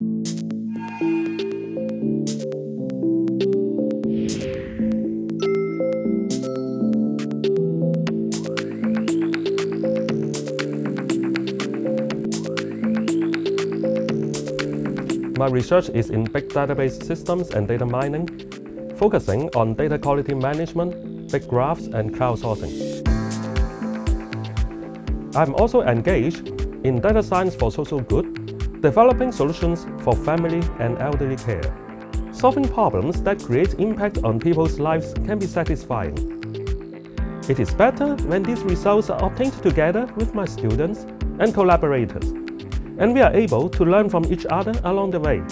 My research is in big database systems and data mining, focusing on data quality management, big graphs, and crowdsourcing. I'm also engaged in data science for social good, developing solutions for family and elderly care. Solving problems that create impact on people's lives can be satisfying. It is better when these results are obtained together with my students and collaborators, and we are able to learn from each other along the way.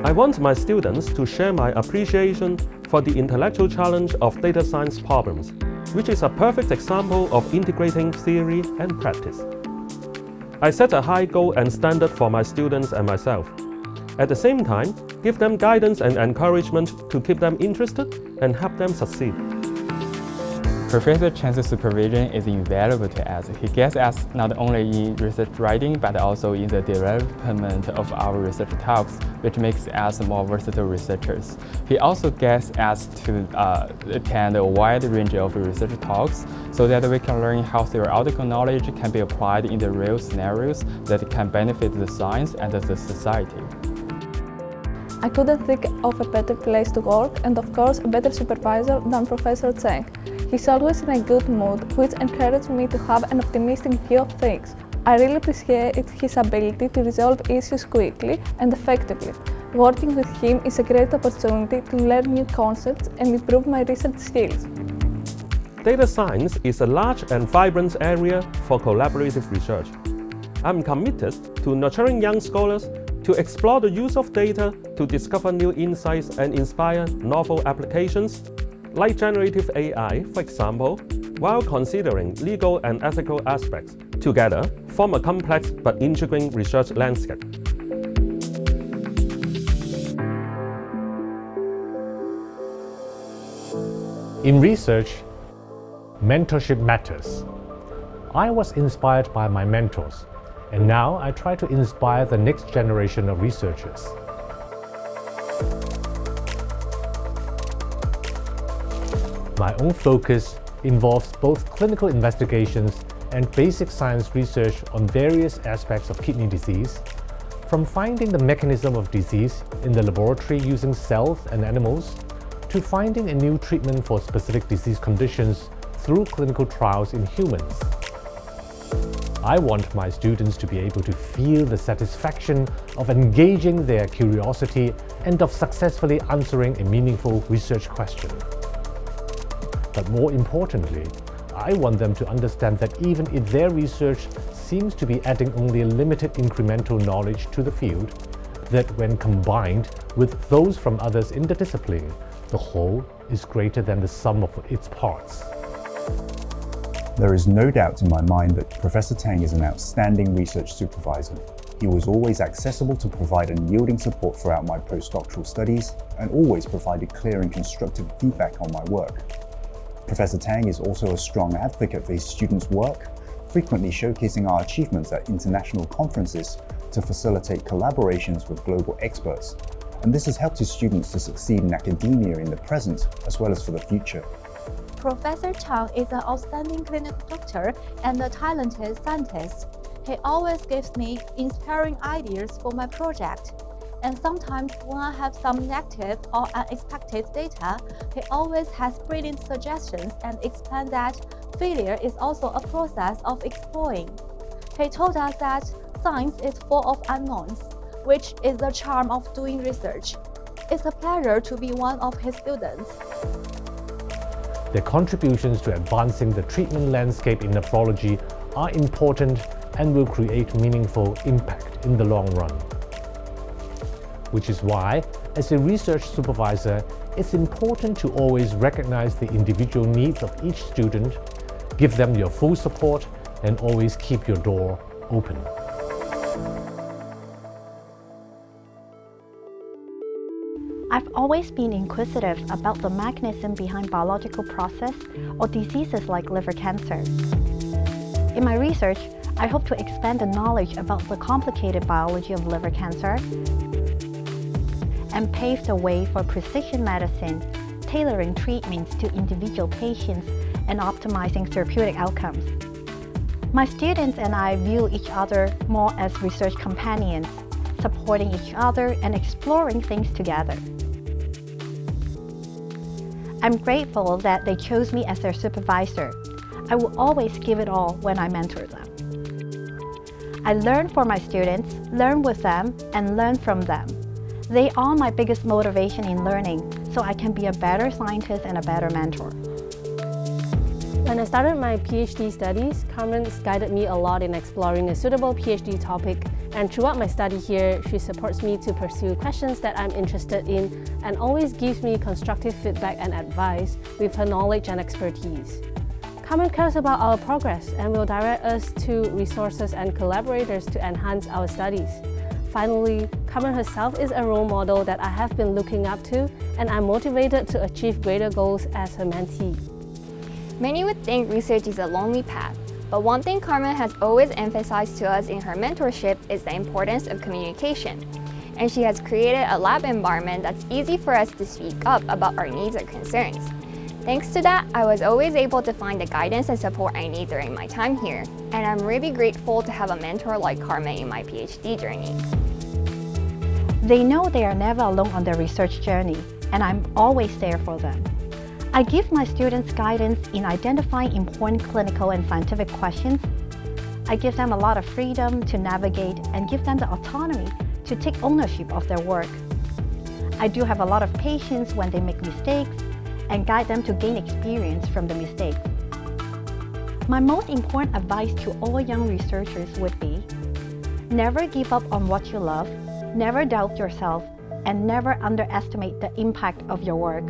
I want my students to share my appreciation for the intellectual challenge of data science problems, which is a perfect example of integrating theory and practice. I set a high goal and standard for my students and myself. At the same time, give them guidance and encouragement to keep them interested and help them succeed. Professor Cheng's supervision is invaluable to us. He guides us not only in research writing, but also in the development of our research talks, which makes us more versatile researchers. He also guides us to attend a wide range of research talks so that we can learn how theoretical knowledge can be applied in the real scenarios that can benefit the science and the society. I couldn't think of a better place to work and of course a better supervisor than Professor Cheng. He's always in a good mood, which encourages me to have an optimistic view of things. I really appreciate his ability to resolve issues quickly and effectively. Working with him is a great opportunity to learn new concepts and improve my research skills. Data science is a large and vibrant area for collaborative research. I'm committed to nurturing young scholars to explore the use of data to discover new insights and inspire novel applications, like generative AI, for example, while considering legal and ethical aspects, together form a complex but intriguing research landscape. In research, mentorship matters. I was inspired by my mentors, and now I try to inspire the next generation of researchers. My own focus involves both clinical investigations and basic science research on various aspects of kidney disease, from finding the mechanism of disease in the laboratory using cells and animals, to finding a new treatment for specific disease conditions through clinical trials in humans. I want my students to be able to feel the satisfaction of engaging their curiosity and of successfully answering a meaningful research question. But more importantly, I want them to understand that even if their research seems to be adding only limited incremental knowledge to the field, that when combined with those from others in the discipline, the whole is greater than the sum of its parts. There is no doubt in my mind that Professor Tang is an outstanding research supervisor. He was always accessible to provide unyielding support throughout my postdoctoral studies and always provided clear and constructive feedback on my work. Professor Tang is also a strong advocate for his students' work, frequently showcasing our achievements at international conferences to facilitate collaborations with global experts. And this has helped his students to succeed in academia in the present as well as for the future. Professor Chang is an outstanding clinical doctor and a talented scientist. He always gives me inspiring ideas for my project. And sometimes when I have some negative or unexpected data, he always has brilliant suggestions and explains that failure is also a process of exploring. He told us that science is full of unknowns, which is the charm of doing research. It's a pleasure to be one of his students. Their contributions to advancing the treatment landscape in nephrology are important and will create meaningful impact in the long run. Which is why, as a research supervisor, it's important to always recognize the individual needs of each student, give them your full support, and always keep your door open. I've always been inquisitive about the mechanism behind biological process or diseases like liver cancer. In my research, I hope to expand the knowledge about the complicated biology of liver cancer and pave the way for precision medicine, tailoring treatments to individual patients and optimizing therapeutic outcomes. My students and I view each other more as research companions, supporting each other and exploring things together. I'm grateful that they chose me as their supervisor. I will always give it all when I mentor them. I learn for my students, learn with them, and learn from them. They are my biggest motivation in learning, so I can be a better scientist and a better mentor. When I started my PhD studies, Carmen guided me a lot in exploring a suitable PhD topic, and throughout my study here, she supports me to pursue questions that I'm interested in and always gives me constructive feedback and advice with her knowledge and expertise. Carmen cares about our progress and will direct us to resources and collaborators to enhance our studies. Finally, Carmen herself is a role model that I have been looking up to, and I'm motivated to achieve greater goals as her mentee. Many would think research is a lonely path, but one thing Carmen has always emphasized to us in her mentorship is the importance of communication. And she has created a lab environment that's easy for us to speak up about our needs or concerns. Thanks to that, I was always able to find the guidance and support I need during my time here, and I'm really grateful to have a mentor like Carmen in my PhD journey. They know they are never alone on their research journey, and I'm always there for them. I give my students guidance in identifying important clinical and scientific questions. I give them a lot of freedom to navigate and give them the autonomy to take ownership of their work. I do have a lot of patience when they make mistakes and guide them to gain experience from the mistakes. My most important advice to all young researchers would be, never give up on what you love, never doubt yourself, and never underestimate the impact of your work.